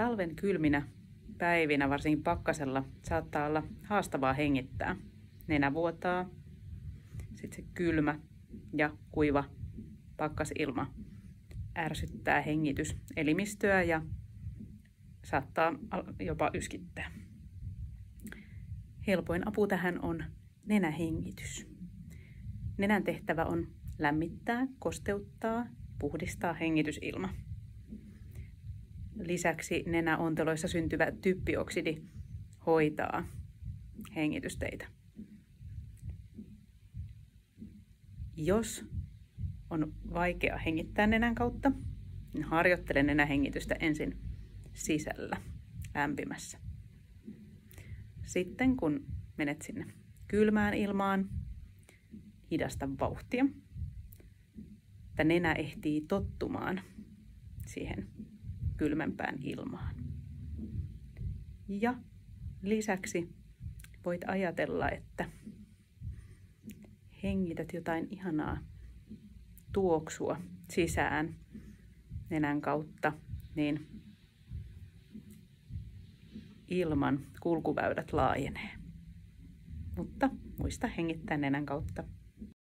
Talven kylminä päivinä, varsinkin pakkasella, saattaa olla haastavaa hengittää. Nenä vuotaa, sitten se kylmä ja kuiva pakkasilma ärsyttää hengityselimistöä ja saattaa jopa yskittää. Helpoin apu tähän on nenähengitys. Nenän tehtävä on lämmittää, kosteuttaa, puhdistaa hengitysilma. Lisäksi nenäonteloissa syntyvä typpioksidi hoitaa hengitysteitä. Jos on vaikea hengittää nenän kautta, niin harjoittele nenähengitystä ensin sisällä, lämpimässä. Sitten kun menet sinne kylmään ilmaan, hidasta vauhtia, että nenä ehtii tottumaan siihen kylmempään ilmaan. Ja lisäksi voit ajatella, että hengität jotain ihanaa tuoksua sisään nenän kautta, niin ilman kulkuväylät laajenee. Mutta muista hengittää nenän kautta.